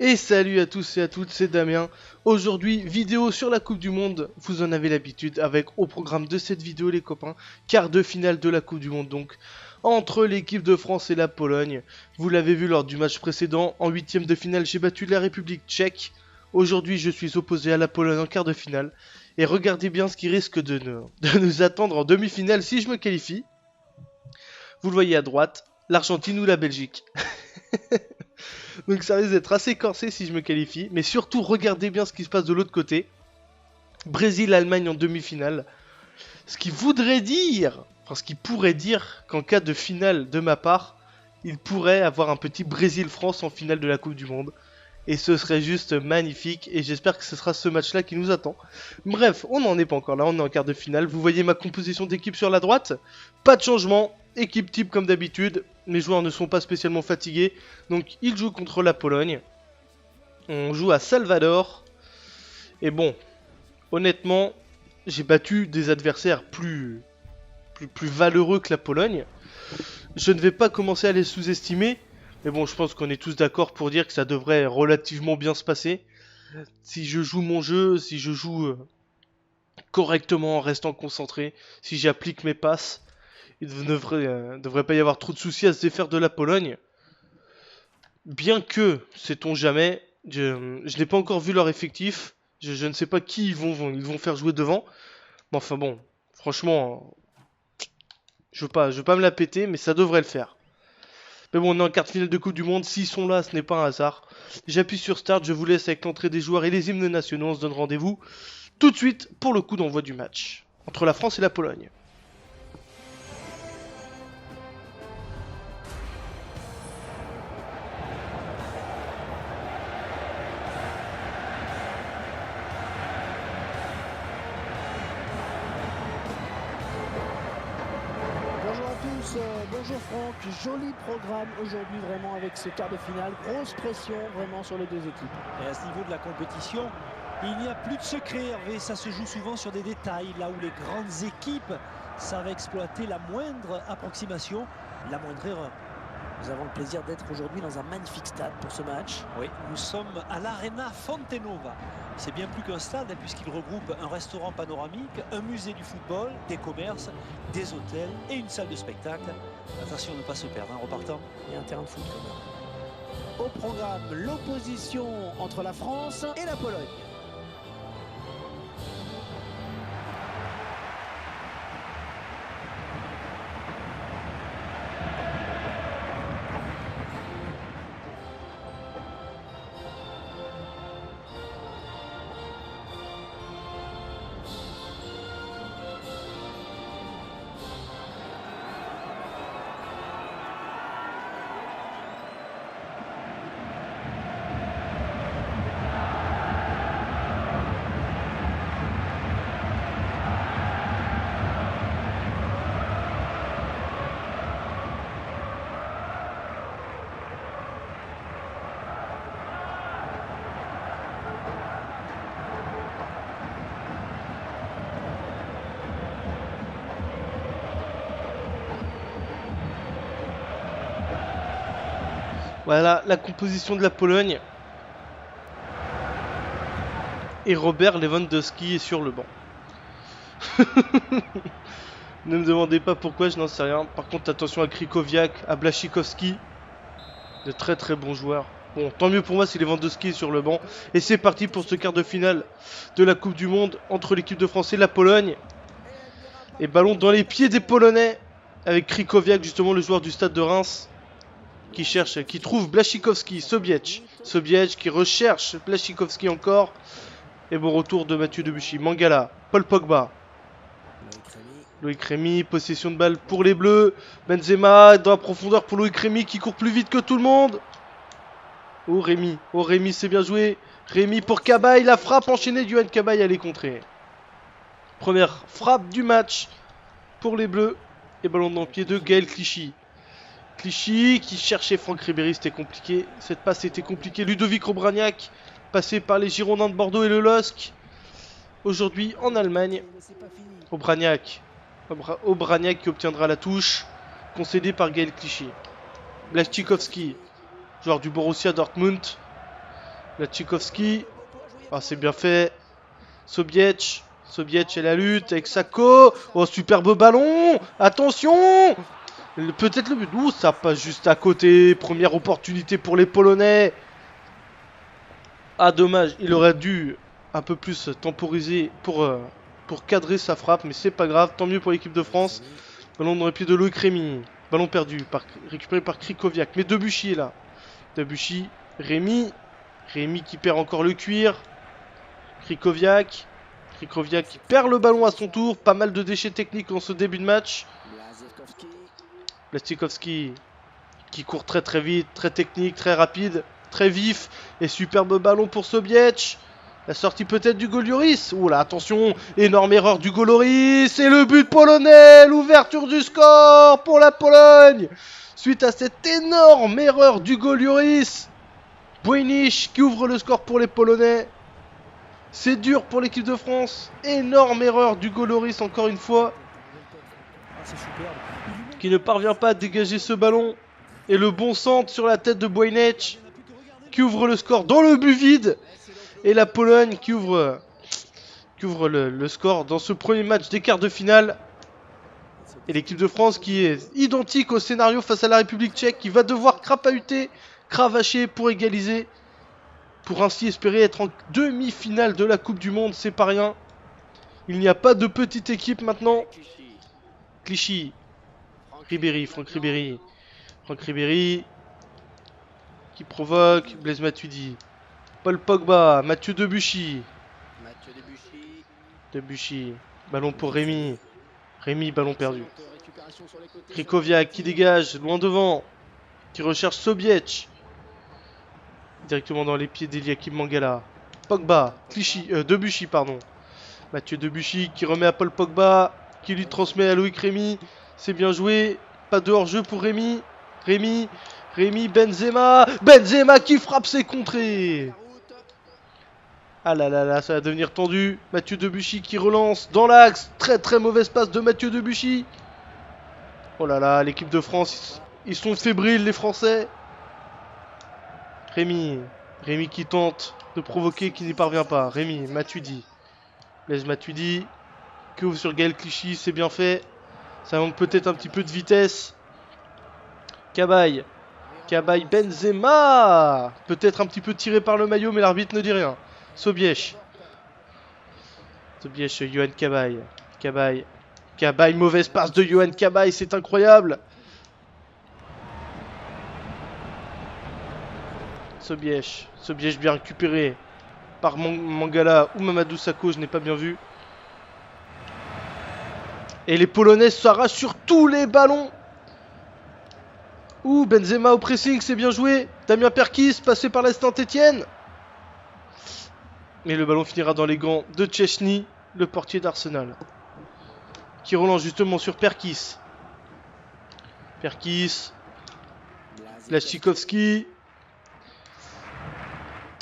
Et salut à tous et à toutes, c'est Damien. Aujourd'hui, vidéo sur la Coupe du Monde, vous en avez l'habitude, avec au programme de cette vidéo les copains, quart de finale de la Coupe du Monde donc, entre l'équipe de France et la Pologne. Vous l'avez vu lors du match précédent, en huitième de finale j'ai battu la République tchèque. Aujourd'hui je suis opposé à la Pologne en quart de finale. Et regardez bien ce qui risque de nous attendre en demi-finale si je me qualifie. Vous le voyez à droite, l'Argentine ou la Belgique. Donc ça risque d'être assez corsé si je me qualifie. Mais surtout, regardez bien ce qui se passe de l'autre côté. Brésil-Allemagne en demi-finale. Ce qui voudrait dire, enfin ce qui pourrait dire qu'en cas de finale de ma part, il pourrait avoir un petit Brésil-France en finale de la Coupe du Monde. Et ce serait juste magnifique. Et j'espère que ce sera ce match-là qui nous attend. Bref, on n'en est pas encore là, on est en quart de finale. Vous voyez ma composition d'équipe sur la droite. Pas de changement. Équipe type comme d'habitude. Mes joueurs ne sont pas spécialement fatigués. Donc ils jouent contre la Pologne. On joue à Salvador. Et bon, honnêtement, j'ai battu des adversaires plus valeureux que la Pologne. Je ne vais pas commencer à les sous-estimer. Mais bon, je pense qu'on est tous d'accord pour dire que ça devrait relativement bien se passer. Si je joue mon jeu, si je joue correctement en restant concentré, si j'applique mes passes, il ne devrait pas y avoir trop de soucis à se défaire de la Pologne. Bien que, sait-on jamais, je n'ai pas encore vu leur effectif. Je ne sais pas qui ils vont faire jouer devant. Mais enfin bon, franchement, je veux pas me la péter, mais ça devrait le faire. Mais bon, on est en quart de finale de Coupe du Monde. S'ils sont là, ce n'est pas un hasard. J'appuie sur Start, je vous laisse avec l'entrée des joueurs et les hymnes nationaux. On se donne rendez-vous tout de suite pour le coup d'envoi du match entre la France et la Pologne. Bonjour à tous, bonjour Franck, joli programme aujourd'hui vraiment avec ce quart de finale, grosse pression vraiment sur les deux équipes. Et à ce niveau de la compétition, il n'y a plus de secret Hervé, ça se joue souvent sur des détails, là où les grandes équipes savent exploiter la moindre approximation, la moindre erreur. Nous avons le plaisir d'être aujourd'hui dans un magnifique stade pour ce match. Oui, nous sommes à l'Arena Fontenova. C'est bien plus qu'un stade puisqu'il regroupe un restaurant panoramique, un musée du football, des commerces, des hôtels et une salle de spectacle. Attention à ne pas se perdre, repartant. Et un terrain de foot quand même. Au programme, l'opposition entre la France et la Pologne. Voilà la composition de la Pologne. Et Robert Lewandowski est sur le banc. Ne me demandez pas pourquoi, je n'en sais rien. Par contre, attention à Krychowiak, à Błaszczykowski. De très très bons joueurs. Bon, tant mieux pour moi si Lewandowski est sur le banc. Et c'est parti pour ce quart de finale de la Coupe du Monde entre l'équipe de France et la Pologne. Et ballon dans les pieds des Polonais. Avec Krychowiak, justement le joueur du stade de Reims. Qui trouve Błaszczykowski, Sobiech qui recherche Błaszczykowski encore. Et bon retour de Mathieu Debuchy, Mangala, Paul Pogba. Loïc Rémy, possession de balle pour les Bleus. Benzema dans la profondeur pour Loïc Rémy qui court plus vite que tout le monde. Oh Rémy c'est bien joué. Rémy pour Cabaye, la frappe enchaînée du Cabaye, elle est contrée. Première frappe du match pour les Bleus. Et ballon dans le pied de Gaël Clichy. Clichy qui cherchait Franck Ribéry, c'était compliqué. Cette passe était compliquée. Ludovic Obraniak, passé par les Girondins de Bordeaux et le LOSC. Aujourd'hui en Allemagne. Obraniak qui obtiendra la touche. Concédée par Gaël Clichy. Błaszczykowski, joueur du Borussia Dortmund. Tchikovski. Ah, c'est bien fait. Sobiech et la lutte avec Sako. Oh, superbe ballon. Attention. Peut-être le but. Ouh, ça passe juste à côté. Première opportunité pour les Polonais. Ah, dommage. Il aurait dû un peu plus temporiser pour cadrer sa frappe. Mais c'est pas grave. Tant mieux pour l'équipe de France. Ballon dans les pieds de Loïc Rémy. Ballon perdu. Récupéré par Krychowiak. Mais Debuchy est là. Debuchy. Rémy qui perd encore le cuir. Krychowiak qui perd le ballon à son tour. Pas mal de déchets techniques en ce début de match. Blastikowski qui court très très vite, très technique, très rapide, très vif. Et superbe ballon pour Sobiech. La sortie peut-être du goal Lloris. Ouh là, attention, énorme erreur du goal Lloris. Et le but polonais, l'ouverture du score pour la Pologne. Suite à cette énorme erreur du goal Lloris. Bojnisz qui ouvre le score pour les Polonais. C'est dur pour l'équipe de France. Énorme erreur du goal Lloris encore une fois. Qui ne parvient pas à dégager ce ballon. Et le bon centre sur la tête de Bojnisz. Qui ouvre le score dans le but vide. Et la Pologne qui ouvre le score dans ce premier match des quarts de finale. Et l'équipe de France qui est identique au scénario face à la République tchèque. Qui va devoir cravacher pour égaliser. Pour ainsi espérer être en demi-finale de la Coupe du Monde. C'est pas rien. Il n'y a pas de petite équipe maintenant. Clichy. Franck Ribéry. Qui provoque. Blaise Matuidi. Paul Pogba. Mathieu Debuchy. Ballon pour Rémy. Ballon perdu. Krychowiak qui dégage. Loin devant. Qui recherche Sobiech. Directement dans les pieds d'Eliakim Mangala. Pogba. Debuchy, pardon. Mathieu Debuchy qui remet à Paul Pogba. Qui lui transmet à Loïc Rémy. C'est bien joué. Pas de hors-jeu pour Rémy. Benzema qui frappe ses contrées. Ah là là là, ça va devenir tendu. Mathieu Debuchy qui relance dans l'axe. Très très mauvaise passe de Mathieu Debuchy. Oh là là, l'équipe de France, ils sont fébriles les Français. Rémy qui tente de provoquer, qui n'y parvient pas. Matuidi. Blaise Matuidi qui ouvre sur Gaël Clichy, c'est bien fait. Ça manque peut-être un petit peu de vitesse. Cabaye, Benzema. Peut-être un petit peu tiré par le maillot, mais l'arbitre ne dit rien. Sobiech, Yohan Cabaye, mauvaise passe de Yohan Cabaye, c'est incroyable. Sobiech bien récupéré par Mangala ou Mamadou Sakho, je n'ai pas bien vu. Et les Polonais s'arrachent sur tous les ballons. Ouh, Benzema au pressing, c'est bien joué. Damien Perkis, passé par la Saint-Etienne. Mais le ballon finira dans les gants de Szczęsny, le portier d'Arsenal. Qui relance justement sur Perkis. Blastikowski.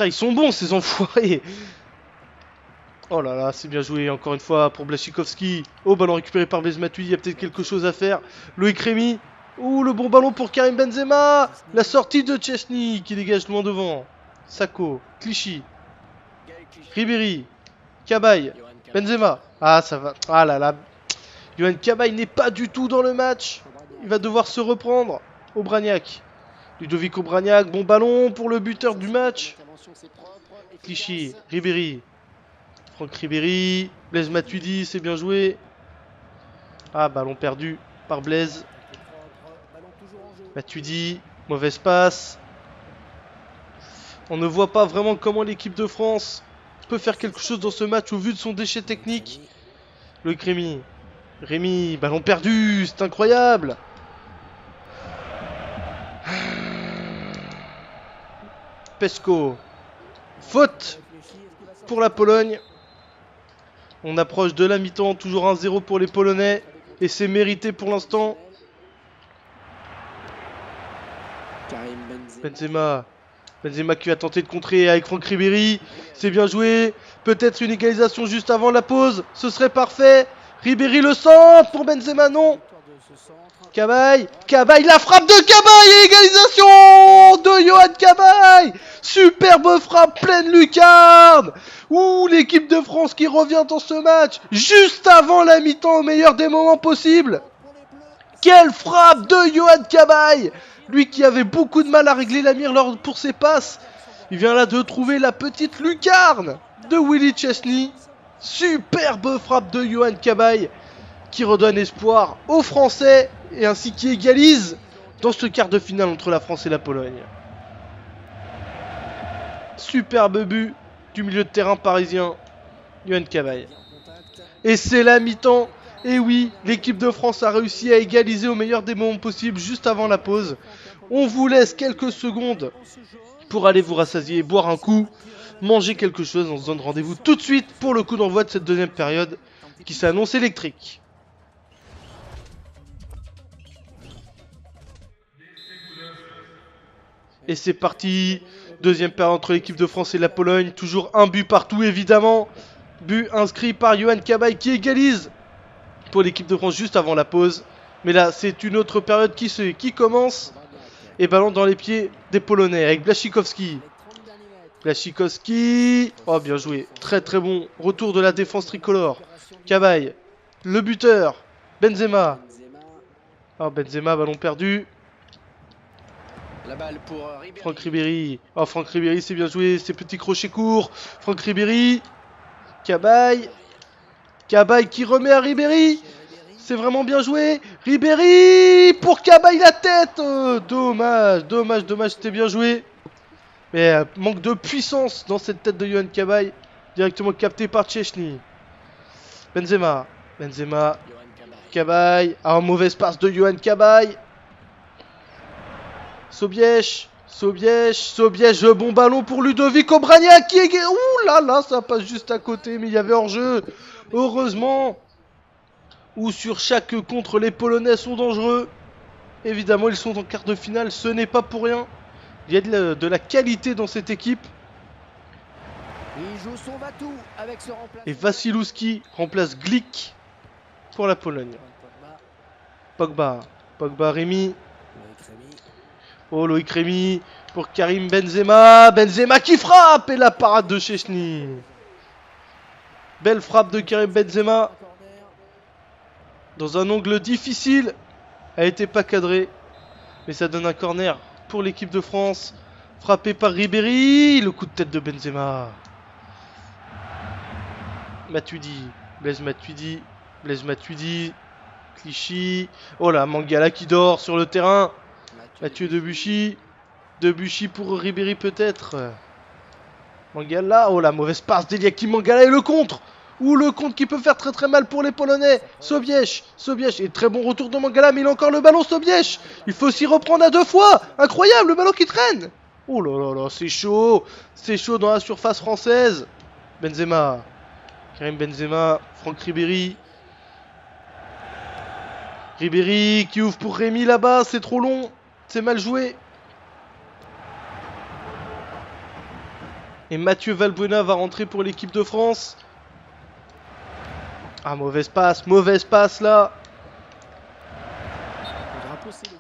Ils sont bons ces enfoirés. Oh là là, c'est bien joué encore une fois pour Blastikowski. Oh, ballon récupéré par Blaise Matuidi, il y a peut-être quelque chose à faire. Loïc Rémy. Ouh, le bon ballon pour Karim Benzema. La sortie de Szczęsny qui dégage loin devant. Sakho, Clichy. Ribéry, Cabaye, Benzema. Ah, ça va. Ah là là. Yohan Cabaye n'est pas du tout dans le match. Il va devoir se reprendre. Obraniak. Ludovic Obraniak. Bon ballon pour le buteur du match. Clichy, Ribéry. Franck Ribéry. Blaise Matuidi, c'est bien joué. Ah, ballon perdu par Blaise. Matuidi. Mauvaise passe. On ne voit pas vraiment comment l'équipe de France peut faire quelque chose dans ce match au vu de son déchet technique. Loïc Rémy, ballon perdu, c'est incroyable. Pesco, faute pour la Pologne. On approche de la mi-temps, toujours 1-0 pour les Polonais. Et c'est mérité pour l'instant. Benzema qui va tenter de contrer avec Franck Ribéry. C'est bien joué. Peut-être une égalisation juste avant la pause. Ce serait parfait. Ribéry le centre pour Benzema, non. Cabaye, Cabaye, la frappe de Cabaye et égalisation de Yohan Cabaye. Superbe frappe pleine lucarne. Ouh, l'équipe de France qui revient dans ce match juste avant la mi-temps au meilleur des moments possibles. Quelle frappe de Yohan Cabaye. Lui qui avait beaucoup de mal à régler la mire pour ses passes. Il vient là de trouver la petite lucarne de Willy Chesney. Superbe frappe de Yohan Cabaye qui redonne espoir aux Français et ainsi qui égalise dans ce quart de finale entre la France et la Pologne. Superbe but du milieu de terrain parisien, Yohan Cabaye. Et c'est la mi-temps. Et oui, l'équipe de France a réussi à égaliser au meilleur des moments possibles juste avant la pause. On vous laisse quelques secondes pour aller vous rassasier, boire un coup, manger quelque chose. On se donne rendez-vous tout de suite pour le coup d'envoi de cette deuxième période qui s'annonce électrique. Et c'est parti, deuxième période entre l'équipe de France et la Pologne. Toujours un but partout évidemment. But inscrit par Yohan Cabaye qui égalise pour l'équipe de France juste avant la pause. Mais là c'est une autre période qui commence. Et ballon dans les pieds des Polonais avec Błaszczykowski. Błaszczykowski. Oh bien joué, très très bon retour de la défense tricolore. Cabaye, le buteur. Benzema. Oh Benzema, ballon perdu. La balle pour Franck Ribéry. Oh Franck Ribéry, c'est bien joué, ces petits crochets courts. Franck Ribéry. Cabaye. Cabaye qui remet à Ribéry. C'est vraiment bien joué. Ribéry pour Cabaye la tête. Dommage, dommage, dommage, c'était bien joué. Mais manque de puissance dans cette tête de Yohan Cabaye. Directement capté par Chesney. Benzema. Benzema. Cabaye. Ah, mauvaise passe de Yohan Cabaye. Sobiech, bon ballon pour Ludovic Obrania qui est... Ouh là là, ça passe juste à côté, mais il y avait hors-jeu. Heureusement. Ou sur chaque contre, les Polonais sont dangereux. Évidemment, ils sont en quart de finale, ce n'est pas pour rien. Il y a de la qualité dans cette équipe. Il joue son va-tout avec ce remplacement. Et Wasilewski remplace Glick pour la Pologne. Pogba, Rémy. Oh, Loïc Rémy pour Karim Benzema. Benzema qui frappe et la parade de Chesney. Belle frappe de Karim Benzema. Dans un angle difficile. Elle n'était pas cadrée. Mais ça donne un corner pour l'équipe de France. Frappé par Ribéry. Le coup de tête de Benzema. Matuidi. Blaise Matuidi. Clichy. Oh là, Mangala qui dort sur le terrain. Mathieu Debuchy. Debuchy pour Ribéry peut-être. Mangala. Oh la mauvaise passe d'Eliakim Mangala et le contre. Ou le contre qui peut faire très très mal pour les Polonais. Sobiech. Et très bon retour de Mangala, mais il a encore le ballon Sobiech. Il faut s'y reprendre à 2 fois. Incroyable, le ballon qui traîne. Oh là là là, c'est chaud. C'est chaud dans la surface française. Benzema. Karim Benzema. Franck Ribéry. Ribéry qui ouvre pour Rémy là-bas. C'est trop long. C'est mal joué. Et Mathieu Valbuena va rentrer pour l'équipe de France. Ah, mauvaise passe là.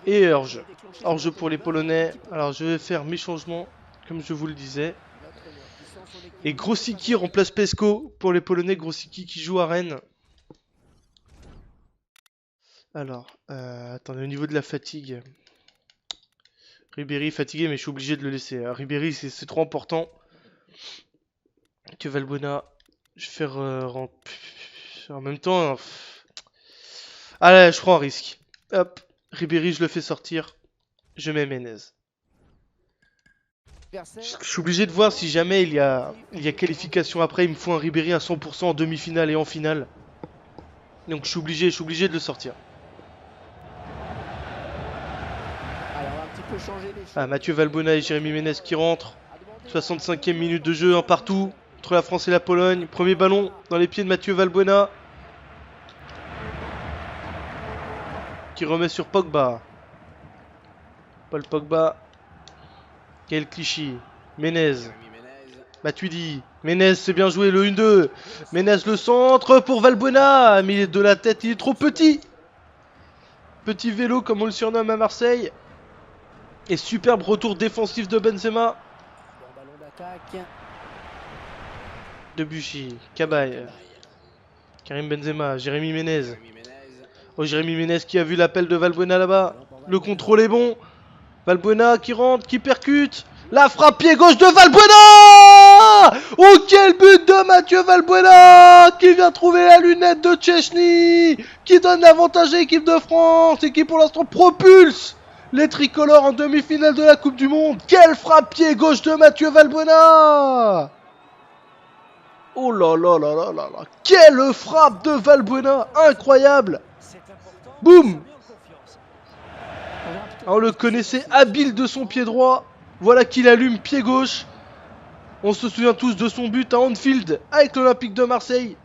Et hors-jeu. Hors-jeu pour les Polonais. Alors je vais faire mes changements, comme je vous le disais. Et Grosicki remplace Pesco pour les Polonais. Grosicki qui joue à Rennes. Alors, attendez, au niveau de la fatigue. Ribéry fatigué, mais je suis obligé de le laisser. Ribéry, c'est trop important. Que Valbuena. Je vais faire en même temps. Allez, je prends un risque. Hop, Ribéry, je le fais sortir. Je mets Menez. Je suis obligé de voir si jamais il y a qualification après. Il me faut un Ribéry à 100% en demi-finale et en finale. Donc je suis obligé de le sortir. Ah, Mathieu Valbuena et Jérémy Menez qui rentrent. 65e minute de jeu, un partout entre la France et la Pologne. Premier ballon dans les pieds de Mathieu Valbuena. Qui remet sur Pogba. Paul Pogba. Quel Clichy. Menez. Matuidi. Menez, c'est bien joué, le 1-2. Menez le centre pour Valbuena. Mais il est de la tête, il est trop petit. Petit vélo comme on le surnomme à Marseille. Et superbe retour défensif de Benzema. Bon ballon d'attaque. Debuchy, Cabaye, Karim Benzema, Jérémy Ménez. Oh, Jérémy Ménez qui a vu l'appel de Valbuena là-bas. Le contrôle est bon. Valbuena qui rentre, qui percute. La frappe pied gauche de Valbuena. Oh, quel but de Mathieu Valbuena qui vient trouver la lunette de Szczęsny, qui donne l'avantage à l'équipe de France et qui pour l'instant propulse les tricolores en demi-finale de la Coupe du Monde. Quelle frappe pied gauche de Mathieu Valbuena. Oh là là là là là là. Quelle frappe de Valbuena. Incroyable. Boum. On le connaissait habile de son pied droit. Voilà qu'il allume pied gauche. On se souvient tous de son but à Anfield avec l'Olympique de Marseille,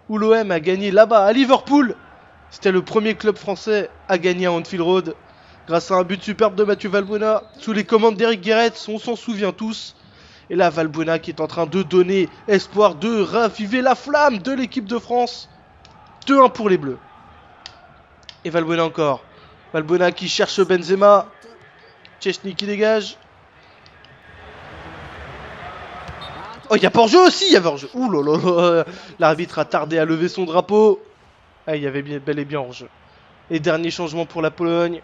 où l'OM a gagné là-bas à Liverpool. C'était le premier club français à gagner à Anfield Road grâce à un but superbe de Mathieu Valbuena sous les commandes d'Eric Guéretz. On s'en souvient tous. Et là, Valbuena qui est en train de donner espoir de raviver la flamme de l'équipe de France. 2-1 pour les Bleus. Et Valbuena encore. Valbuena qui cherche Benzema. Szczęsny qui dégage. Oh, il y a pas hors-jeu aussi, il y avait hors-jeu. Ouh là là, l'arbitre a tardé à lever son drapeau. Ah, il y avait bel et bien hors-jeu. Et dernier changement pour la Pologne.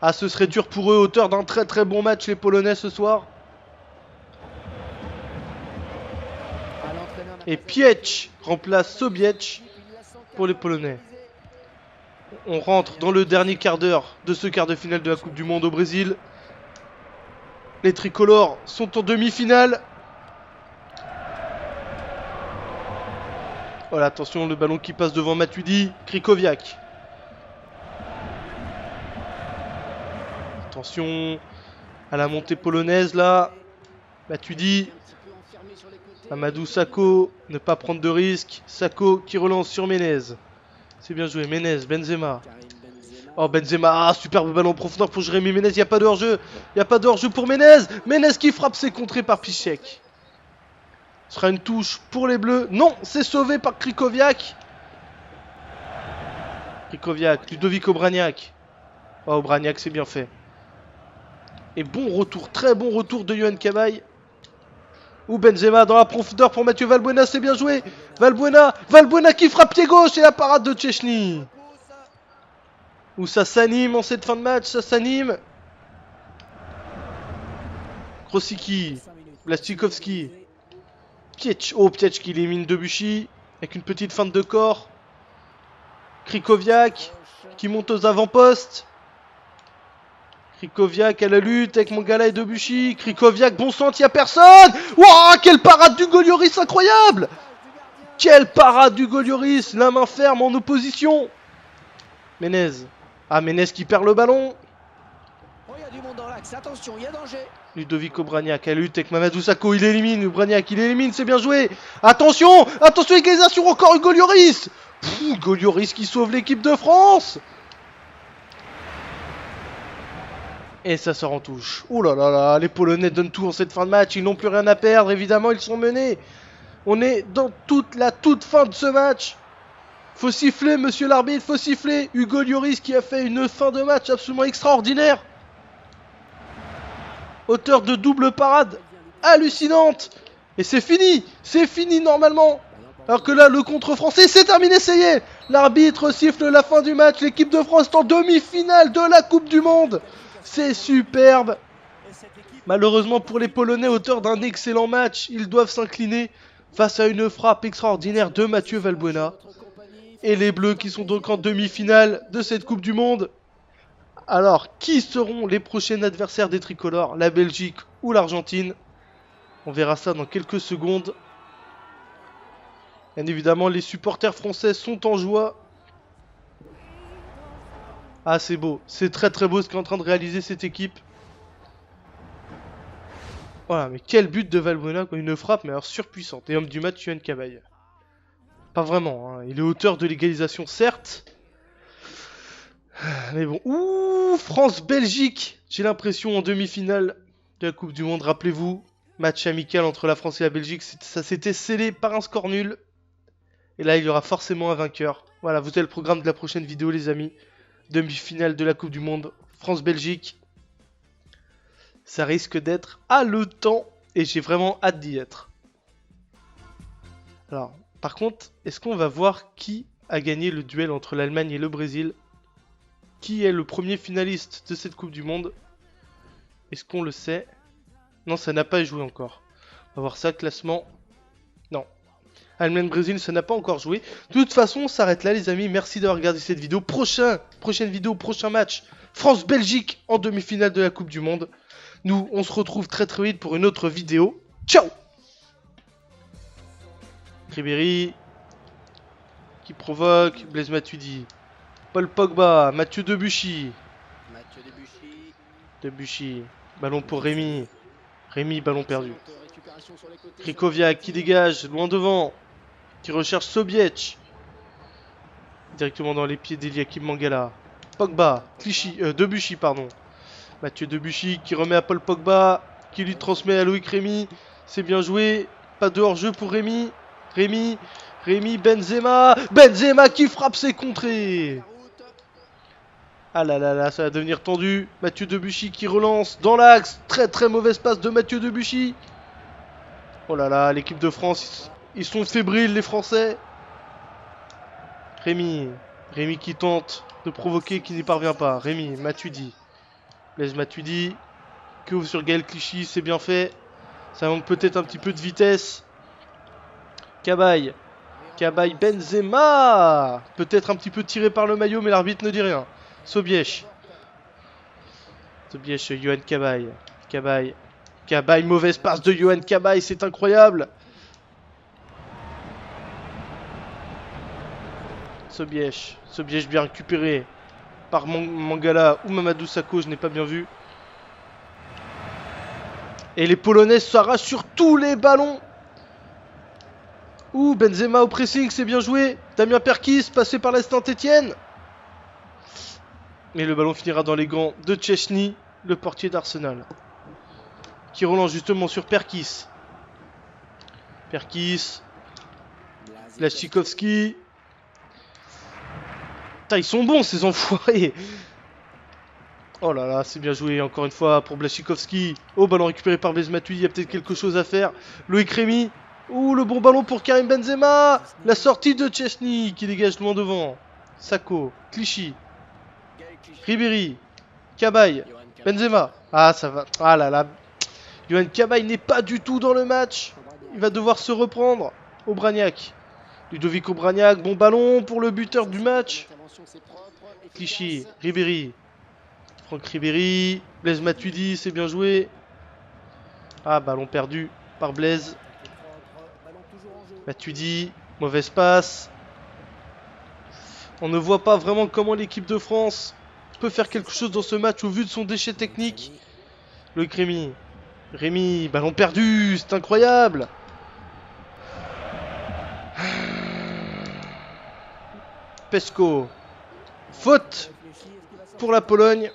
Ah, ce serait dur pour eux, auteur d'un très très bon match les Polonais ce soir. Et Pietch remplace Sobiech pour les Polonais. On rentre dans le dernier quart d'heure de ce quart de finale de la Coupe du Monde au Brésil. Les tricolores sont en demi-finale. Voilà, attention, le ballon qui passe devant Matuidi. Krychowiak. Attention à la montée polonaise là. Matuidi. Amadou Sakho, ne pas prendre de risque. Sakho qui relance sur Ménez. C'est bien joué, Ménez, Benzema. Oh, Benzema, ah, superbe ballon en profondeur pour Jérémy Ménez. Il n'y a pas de hors-jeu. Il n'y a pas de hors-jeu pour Ménez. Ménez qui frappe, c'est contré par Piszczek. Ce sera une touche pour les Bleus. Non, c'est sauvé par Krychowiak. Krychowiak, Ludovic Obraniak. Oh, Obraniak, c'est bien fait. Et bon retour, très bon retour de Yohan Cabaye. Ou Benzema dans la profondeur pour Mathieu Valbuena, c'est bien joué. Valbuena qui frappe pied gauche et la parade de Szczęsny. Où ça s'anime en cette fin de match, ça s'anime. Krosicki, Blastikowski. Pietch, oh Pietch qui élimine Debuchy avec une petite feinte de corps. Krychowiak qui monte aux avant-postes. Krychowiak à la lutte avec Mangala et Debuchy. Krychowiak, bon centre, il n'y a personne. Wouah, quelle parade du Golioris, incroyable. Quelle parade du Golioris, la main ferme en opposition. Ménez. Ah, Ménez qui perd le ballon. Oh, il y a du monde dans l'axe, attention, il y a danger. Ludovic Obraniak à la lutte avec Mamadou Sakho, il élimine. Obraniak, il élimine, c'est bien joué. Attention, attention, égalisation encore, Hugo Lloris. Hugo Lloris qui sauve l'équipe de France. Et ça sort en touche. Ouh là là là, les Polonais donnent tout en cette fin de match. Ils n'ont plus rien à perdre, évidemment, ils sont menés. On est dans la toute fin de ce match. Faut siffler, monsieur l'arbitre, faut siffler. Hugo Lloris qui a fait une fin de match absolument extraordinaire. Auteur de double parade hallucinante. Et c'est fini normalement. Alors que là, le contre français, c'est terminé, ça y est. L'arbitre siffle la fin du match. L'équipe de France est en demi-finale de la Coupe du Monde. C'est superbe. Malheureusement pour les Polonais, auteur d'un excellent match, ils doivent s'incliner face à une frappe extraordinaire de Mathieu Valbuena. Et les Bleus qui sont donc en demi-finale de cette Coupe du Monde. Alors, qui seront les prochains adversaires des tricolores? La Belgique ou l'Argentine? On verra ça dans quelques secondes. Bien évidemment, les supporters français sont en joie. Ah, c'est beau. C'est très très beau ce qu'est en train de réaliser cette équipe. Voilà, mais quel but de Valbuena, quoi. Une frappe, mais alors surpuissante. Et homme du match, Yohan Cabaye. Pas vraiment, hein. Il est auteur de l'égalisation, certes. Mais bon. Ouh, France-Belgique. J'ai l'impression en demi-finale de la Coupe du Monde. Rappelez-vous, match amical entre la France et la Belgique. Ça s'était scellé par un score nul. Et là, il y aura forcément un vainqueur. Voilà, vous avez le programme de la prochaine vidéo, les amis. Demi-finale de la Coupe du Monde, France-Belgique. Ça risque d'être haletant et j'ai vraiment hâte d'y être. Alors, par contre, est-ce qu'on va voir qui a gagné le duel entre l'Allemagne et le Brésil? Qui est le premier finaliste de cette Coupe du Monde? Est-ce qu'on le sait? Non, ça n'a pas joué encore. On va voir ça, classement. Non. Allemagne-Brésil, ça n'a pas encore joué. De toute façon, on s'arrête là, les amis. Merci d'avoir regardé cette vidéo. Prochaine vidéo, prochain match. France-Belgique en demi-finale de la Coupe du Monde. Nous, on se retrouve très très vite pour une autre vidéo. Ciao! Ribéry qui provoque, Blaise Matuidi. Paul Pogba, Mathieu Debuchy. Debuchy. Ballon pour Rémi. Rémi, ballon perdu. Krikoviak qui dégage, loin devant. Qui recherche Sobiech. Directement dans les pieds d'Eliakim Mangala. Pogba, Debuchy, pardon. Mathieu Debuchy qui remet à Paul Pogba. Qui lui transmet à Loïc Rémi. C'est bien joué. Pas de hors-jeu pour Rémi. Rémi, Benzema. Benzema qui frappe ses contrées. Ah là là là, ça va devenir tendu. Mathieu Debuchy qui relance dans l'axe. Très très mauvaise passe de Mathieu Debuchy. Oh là là, l'équipe de France, ils sont fébriles les Français. Rémi qui tente de provoquer, qui n'y parvient pas. Rémi, Matuidi. Blaise Matuidi qui ouvre sur Gaël Clichy, c'est bien fait. Ça manque peut-être un petit peu de vitesse. Cabaye, Benzema. Peut-être un petit peu tiré par le maillot, mais l'arbitre ne dit rien. Sobiech, Yohan Cabaye, mauvaise passe de Yohan Cabaye, c'est incroyable. Sobiech bien récupéré par Mangala ou Mamadou Sakho, je n'ai pas bien vu. Et les Polonais s'arrachent sur tous les ballons. Ouh, Benzema au pressing, c'est bien joué. Damien Perkis, passé par la Saint-Etienne. Et le ballon finira dans les gants de Szczęsny, le portier d'Arsenal. Qui relance justement sur Perkis. Blaszczykowski. Putain, ils sont bons ces enfoirés. Oh là là, c'est bien joué encore une fois pour Blaszczykowski. Oh, ballon récupéré par Blaise Matuidi, il y a peut-être quelque chose à faire. Loïc Rémi. Ouh, le bon ballon pour Karim Benzema. La sortie de Szczęsny qui dégage loin devant. Sakho, Clichy. Ribéry, Cabaye, Benzema. Ah, ça va. Ah là là. Yohan Cabaye n'est pas du tout dans le match. Il va devoir se reprendre. Obraniak. Ludovic Obraniak. Bon ballon pour le buteur du match. Clichy, Ribéry. Franck Ribéry. Blaise Matuidi, c'est bien joué. Ah, ballon perdu par Blaise. Matuidi, mauvaise passe. On ne voit pas vraiment comment l'équipe de France peut faire quelque chose dans ce match au vu de son déchet technique. Loïc Rémi, ballon perdu, c'est incroyable. Pesco, faute pour la Pologne.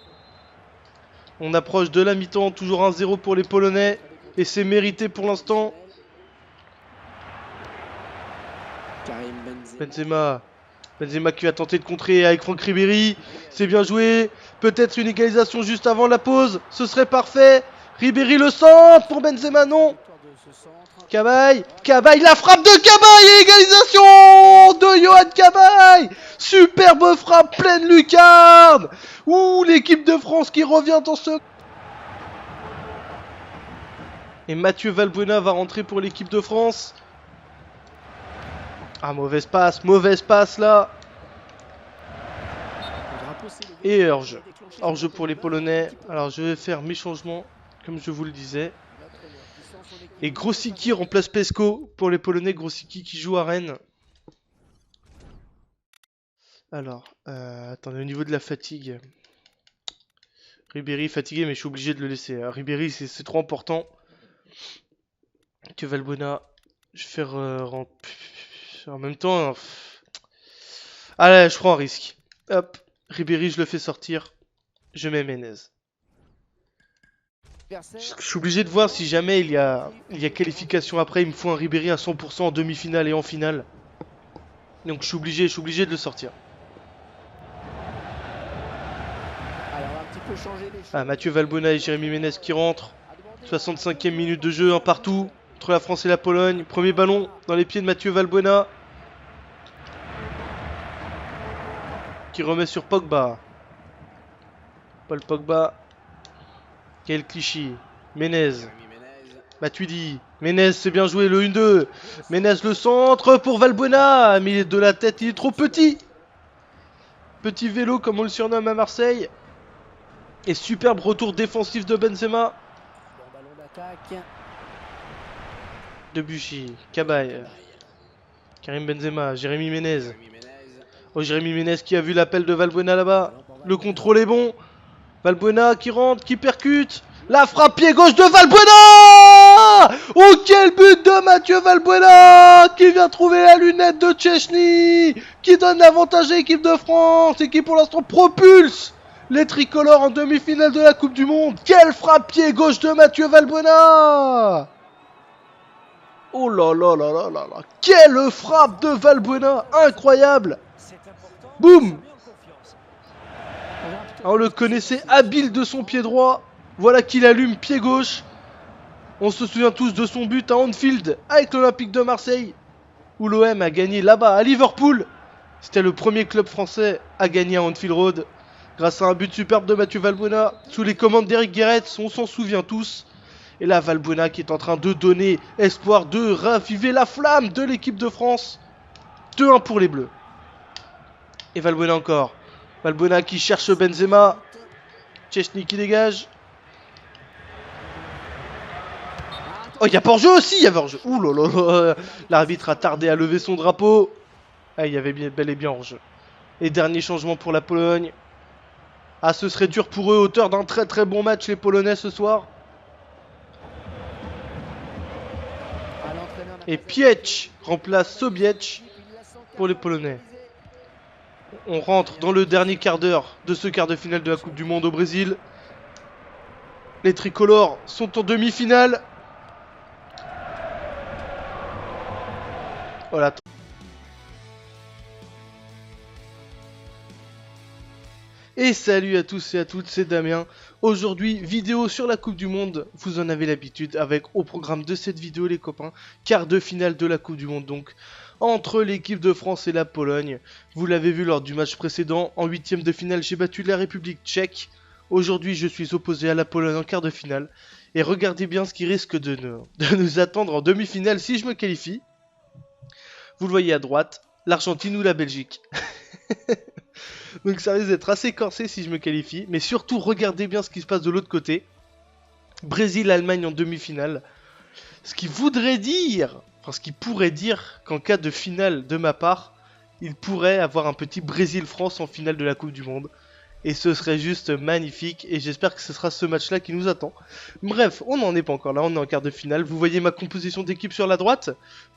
On approche de la mi-temps, toujours 1-0 pour les Polonais. Et c'est mérité pour l'instant. Benzema qui va tenter de contrer avec Franck Ribéry. C'est bien joué. Peut-être une égalisation juste avant la pause. Ce serait parfait. Ribéry le centre pour Benzema, non. Cabaye, la frappe de Cabaye et égalisation de Yohan Cabaye. Superbe frappe pleine lucarne. Ouh, l'équipe de France qui revient dans ce... Et Mathieu Valbuena va rentrer pour l'équipe de France. Ah, mauvaise passe là. Et hors-jeu pour les Polonais. Alors je vais faire mes changements, comme je vous le disais. Et Grosicki remplace Pesco pour les Polonais. Grosicki qui joue à Rennes. Alors, attendez, au niveau de la fatigue. Ribéry fatigué, mais je suis obligé de le laisser. Ribéry, c'est trop important. Que Valbuena. Je vais faire... en même temps... Allez, je prends un risque. Hop, Ribéry, je le fais sortir. Je mets Menez. Je suis obligé de voir si jamais il y a qualification après. Il me faut un Ribéry à 100% en demi-finale et en finale. Donc je suis obligé de le sortir. peut changer les choses. Ah, Mathieu Valbuena et Jérémy Ménez qui rentrent. 65e minute de jeu, un partout entre la France et la Pologne. Premier ballon dans les pieds de Mathieu Valbuena, qui remet sur Pogba. Paul Pogba. Quel cliché. Ménez. Matuidi. Ménez, c'est bien joué, le 1-2. Ménez, le centre pour Valbuena. Mais il est de la tête, il est trop petit. Petit vélo, comme on le surnomme à Marseille. Et superbe retour défensif de Benzema. Bon ballon d'attaque. Debuchy, Cabaye, Karim Benzema, Jérémy Ménez. Oh, Jérémy Ménez qui a vu l'appel de Valbuena là-bas. Le contrôle est bon. Valbuena qui rentre, qui percute. La frappe pied gauche de Valbuena. Oh, quel but de Mathieu Valbuena, qui vient trouver la lunette de Szczęsny, qui donne l'avantage à l'équipe de France et qui pour l'instant propulse les tricolores en demi-finale de la Coupe du Monde. Quelle frappe pied gauche de Mathieu Valbuena. Oh là là là là là là. Quelle frappe de Valbuena, incroyable. Boum. On le connaissait habile de son pied droit. Voilà qu'il allume pied gauche. On se souvient tous de son but à Anfield avec l'Olympique de Marseille, où l'OM a gagné là-bas à Liverpool. C'était le premier club français à gagner à Anfield Road, grâce à un but superbe de Mathieu Valbuena, sous les commandes d'Eric Guéret, on s'en souvient tous. Et là, Valbuena qui est en train de donner espoir, de raviver la flamme de l'équipe de France. 2-1 pour les Bleus. Et Valbuena encore. Valbuena qui cherche Benzema. Szczęsny qui dégage. Oh, il y a pas hors-jeu aussi, il y avait hors-jeu. Ouh là là là. L'arbitre a tardé à lever son drapeau. Ah, il y avait bel et bien hors-jeu. Et dernier changement pour la Pologne. Ah, ce serait dur pour eux, auteur d'un très très bon match, les Polonais ce soir. Et Piech remplace Sobiech pour les Polonais. On rentre dans le dernier quart d'heure de ce quart de finale de la Coupe du Monde au Brésil. Les tricolores sont en demi-finale. Voilà. Et salut à tous et à toutes, c'est Damien. Aujourd'hui, vidéo sur la Coupe du Monde, vous en avez l'habitude, avec au programme de cette vidéo les copains, quart de finale de la Coupe du Monde donc, entre l'équipe de France et la Pologne. Vous l'avez vu lors du match précédent, en huitième de finale j'ai battu la République tchèque. Aujourd'hui je suis opposé à la Pologne en quart de finale. Et regardez bien ce qui risque de nous attendre en demi-finale si je me qualifie. Vous le voyez à droite, l'Argentine ou la Belgique. Donc ça risque d'être assez corsé si je me qualifie. Mais surtout, regardez bien ce qui se passe de l'autre côté. Brésil-Allemagne en demi-finale. Ce qui voudrait dire, enfin ce qui pourrait dire qu'en cas de finale de ma part, il pourrait avoir un petit Brésil-France en finale de la Coupe du Monde. Et ce serait juste magnifique. Et j'espère que ce sera ce match-là qui nous attend. Bref, on n'en est pas encore là, on est en quart de finale. Vous voyez ma composition d'équipe sur la droite.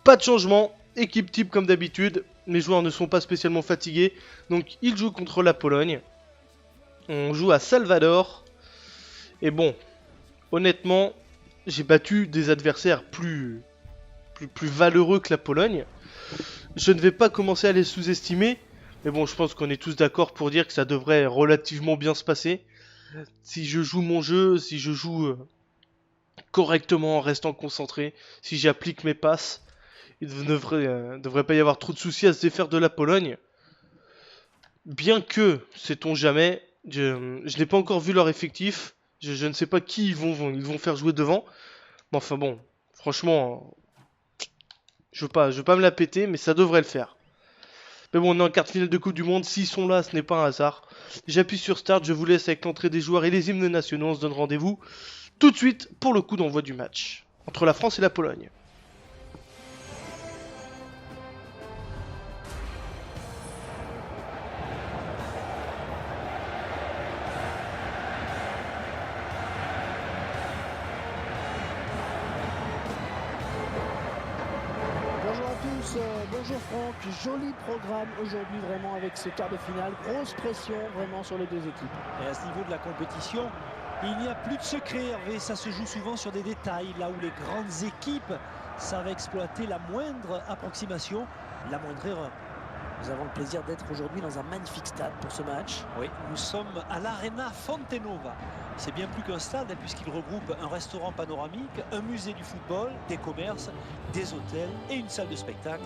Pas de changement. Équipe type comme d'habitude, mes joueurs ne sont pas spécialement fatigués, donc ils jouent contre la Pologne. On joue à Salvador. Et bon, honnêtement, j'ai battu des adversaires plus valeureux que la Pologne. Je ne vais pas commencer à les sous-estimer, mais bon, je pense qu'on est tous d'accord pour dire que ça devrait relativement bien se passer. Si je joue mon jeu, si je joue correctement en restant concentré, si j'applique mes passes, il ne devrait pas y avoir trop de soucis à se défaire de la Pologne. Bien que, sait-on jamais, je n'ai pas encore vu leur effectif. Je ne sais pas qui ils vont faire jouer devant. Mais enfin bon, franchement, je veux pas me la péter, mais ça devrait le faire. Mais bon, on est en quart de finale de Coupe du Monde. S'ils sont là, ce n'est pas un hasard. J'appuie sur Start, je vous laisse avec l'entrée des joueurs et les hymnes nationaux. On se donne rendez-vous tout de suite pour le coup d'envoi du match entre la France et la Pologne. Bonjour Franck, joli programme aujourd'hui vraiment avec ce quart de finale, grosse pression vraiment sur les deux équipes. Et à ce niveau de la compétition, il n'y a plus de secret Hervé, ça se joue souvent sur des détails, là où les grandes équipes savent exploiter la moindre approximation, la moindre erreur. Nous avons le plaisir d'être aujourd'hui dans un magnifique stade pour ce match. Oui, nous sommes à l'Arena Fontenova. C'est bien plus qu'un stade puisqu'il regroupe un restaurant panoramique, un musée du football, des commerces, des hôtels et une salle de spectacle.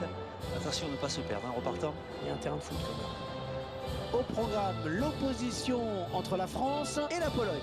Attention à ne pas se perdre en repartant. Et un terrain de foot quand même. Au programme, l'opposition entre la France et la Pologne.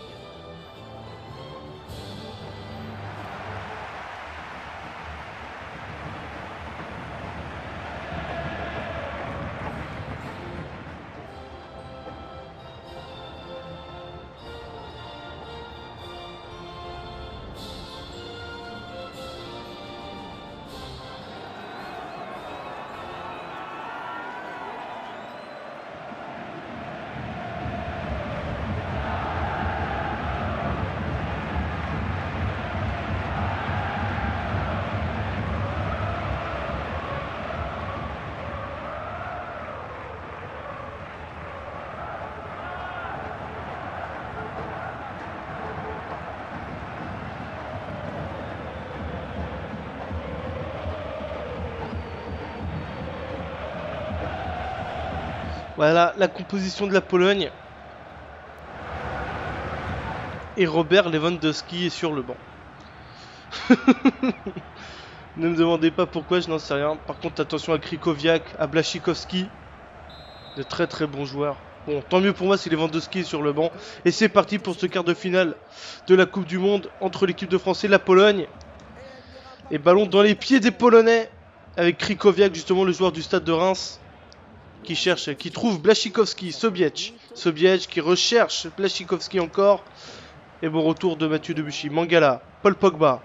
Voilà la composition de la Pologne. Et Robert Lewandowski est sur le banc. Ne me demandez pas pourquoi, je n'en sais rien. Par contre, attention à Krychowiak, à Błaszczykowski. De très très bons joueurs. Bon, tant mieux pour moi si Lewandowski est sur le banc. Et c'est parti pour ce quart de finale de la Coupe du Monde entre l'équipe de France et la Pologne. Et ballon dans les pieds des Polonais. Avec Krychowiak, justement le joueur du stade de Reims. Qui trouve Błaszczykowski, Sobiech qui recherche Błaszczykowski encore. Et bon retour de Mathieu Debuchy, Mangala, Paul Pogba.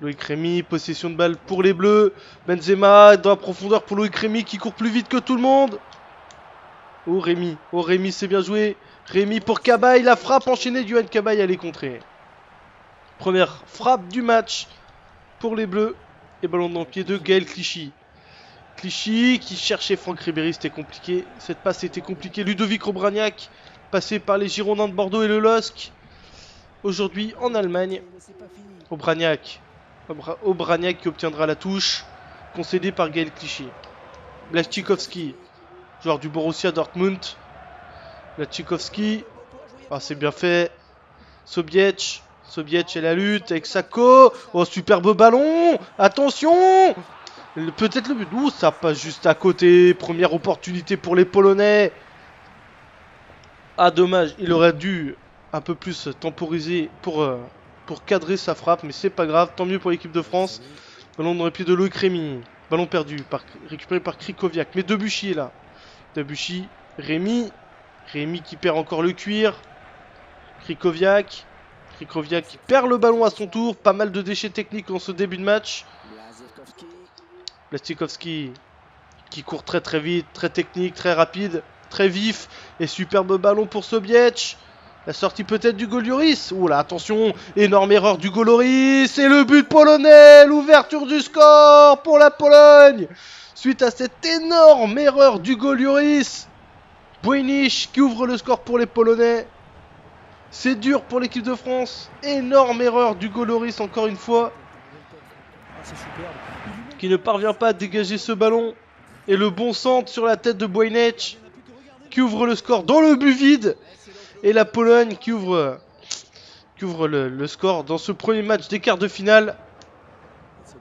Loïc Rémy, possession de balle pour les Bleus. Benzema dans la profondeur pour Loïc Rémy qui court plus vite que tout le monde. Oh Rémy c'est bien joué. Rémy pour Cabaye, la frappe enchaînée de Yohan Cabaye, elle est contrée. Première frappe du match pour les Bleus. Et ballon dans le pied de Gaël Clichy. Clichy qui cherchait Franck Ribéry, c'était compliqué. Cette passe était compliquée. Ludovic Obraniak, passé par les Girondins de Bordeaux et le LOSC. Aujourd'hui en Allemagne. Obraniak qui obtiendra la touche. Concédée par Gaël Clichy. Błaszczykowski, joueur du Borussia Dortmund. Błaszczykowski. Ah, c'est bien fait. Sobiech et la lutte avec Sako. Oh, superbe ballon. Attention. Peut-être le but. Ouh, ça passe juste à côté. Première opportunité pour les Polonais. Ah, dommage. Il aurait dû un peu plus temporiser pour cadrer sa frappe. Mais c'est pas grave. Tant mieux pour l'équipe de France. Ballon dans les pieds de Loïc Rémy. Ballon perdu. Récupéré par Krychowiak. Mais Debuchy est là. Debuchy. Rémy qui perd encore le cuir. Krychowiak qui perd le ballon à son tour. Pas mal de déchets techniques dans ce début de match. Błaszczykowski qui court très très vite, très technique, très rapide, très vif. Et superbe ballon pour Sobiech. La sortie peut-être du Lloris. Ouh là, attention, énorme erreur du Lloris. Et le but polonais, l'ouverture du score pour la Pologne. Suite à cette énorme erreur du Lloris. Bojnisz qui ouvre le score pour les Polonais. C'est dur pour l'équipe de France. Énorme erreur du Lloris encore une fois. Qui ne parvient pas à dégager ce ballon. Et le bon centre sur la tête de Bojnisz qui ouvre le score dans le but vide. Et la Pologne qui ouvre le score dans ce premier match des quarts de finale.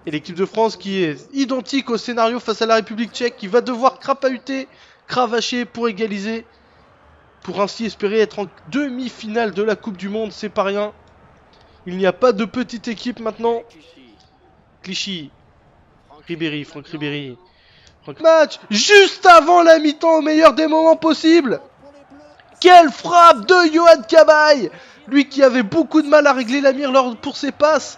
Et l'équipe de France qui est identique au scénario face à la République tchèque, qui va devoir crapahuter, cravacher pour égaliser. Pour ainsi espérer être en demi-finale de la Coupe du Monde, c'est pas rien. Il n'y a pas de petite équipe maintenant. Clichy, Ribéry, Franck Ribéry. Match juste avant la mi-temps au meilleur des moments possibles. Quelle frappe de Yohan Cabaye. Lui qui avait beaucoup de mal à régler la mire pour ses passes.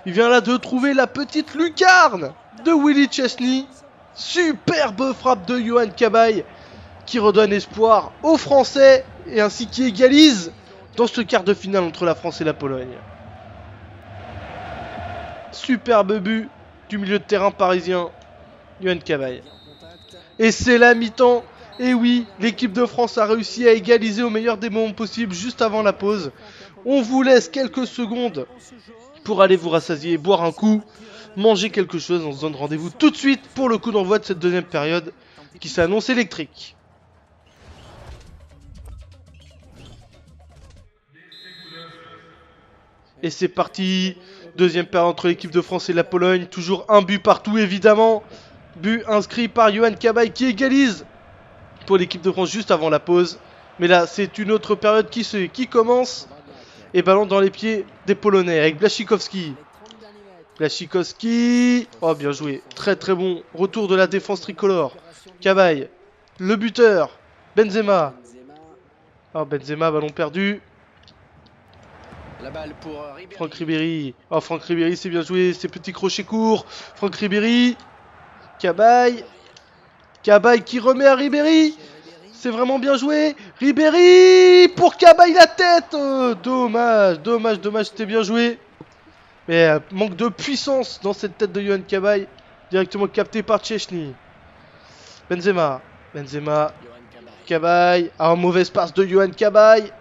Il vient là de trouver la petite lucarne de Willy Szczesny. Superbe frappe de Yohan Cabaye qui redonne espoir aux Français et ainsi qui égalise dans ce quart de finale entre la France et la Pologne. Superbe but du milieu de terrain parisien, Yohan Cabaye. Et c'est la mi-temps. Et oui, l'équipe de France a réussi à égaliser au meilleur des moments possibles juste avant la pause. On vous laisse quelques secondes pour aller vous rassasier, boire un coup, manger quelque chose. On se donne rendez-vous tout de suite pour le coup d'envoi de cette deuxième période. qui s'annonce électrique. Et c'est parti. Deuxième période entre l'équipe de France et la Pologne. Toujours un but partout évidemment. But inscrit par Yohan Cabaye qui égalise pour l'équipe de France juste avant la pause. Mais là c'est une autre période qui commence. Et ballon dans les pieds des Polonais avec Błaszczykowski. Błaszczykowski. Oh bien joué. Très très bon retour de la défense tricolore. Cabaye. Le buteur. Benzema. Oh Benzema, ballon perdu. La balle pour Ribéry. Franck Ribéry. Oh Franck Ribéry, c'est bien joué. Ces petits crochets courts. Franck Ribéry. Cabaye. Cabaye qui remet à Ribéry. C'est vraiment bien joué. Ribéry pour Cabaye la tête. Dommage, dommage, dommage. C'était bien joué. Mais manque de puissance dans cette tête de Yohan Cabaye. Directement capté par Szczęsny. Benzema. Benzema. Cabaye. Ah, mauvaise passe de Yohan Cabaye.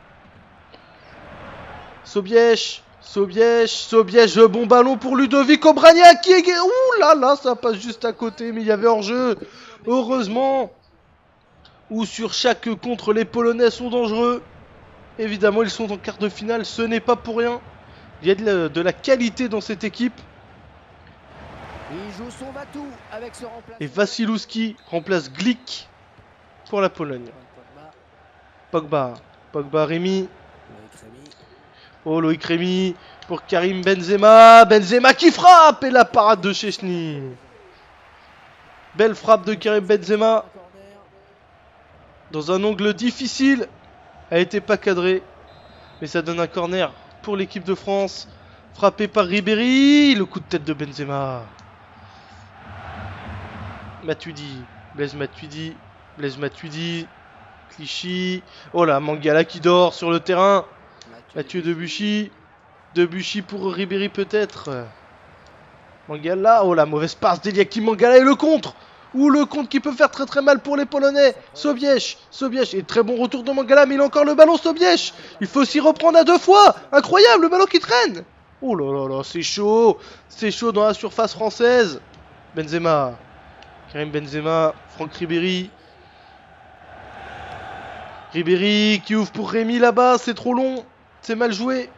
Sobiech. Sobiech. Sobiech. Bon ballon pour Ludovic Obraniak qui est... Ouh là là, ça passe juste à côté. Mais il y avait hors-jeu. Heureusement. Ou sur chaque contre, les Polonais sont dangereux. Évidemment, ils sont en quart de finale. Ce n'est pas pour rien. Il y a de la qualité dans cette équipe. Il joue son va-tout avec ce remplacement. Et Wasilewski remplace Glick pour la Pologne. Pogba. Pogba, Rémi. Oh, Loïc Rémi pour Karim Benzema. Benzema qui frappe. Et la parade de Szczęsny. Belle frappe de Karim Benzema. Dans un angle difficile. A été pas cadré. Mais ça donne un corner pour l'équipe de France. Frappé par Ribéry. Le coup de tête de Benzema. Matuidi. Blaise Matuidi. Blaise Matuidi. Clichy. Oh là, Mangala qui dort sur le terrain. Mathieu Debuchy. Debuchy pour Ribéry peut-être. Mangala. Oh la mauvaise passe d'Eliakim Mangala et le contre. Ou le contre qui peut faire très très mal pour les Polonais. Sobiech. Sobiech. Et très bon retour de Mangala. Mais il a encore le ballon Sobiech. Il faut s'y reprendre à 2 fois. Incroyable le ballon qui traîne. Oh là là là. C'est chaud. C'est chaud dans la surface française. Benzema. Karim Benzema. Franck Ribéry. Ribéry qui ouvre pour Rémi là-bas. C'est trop long. C'est mal joué.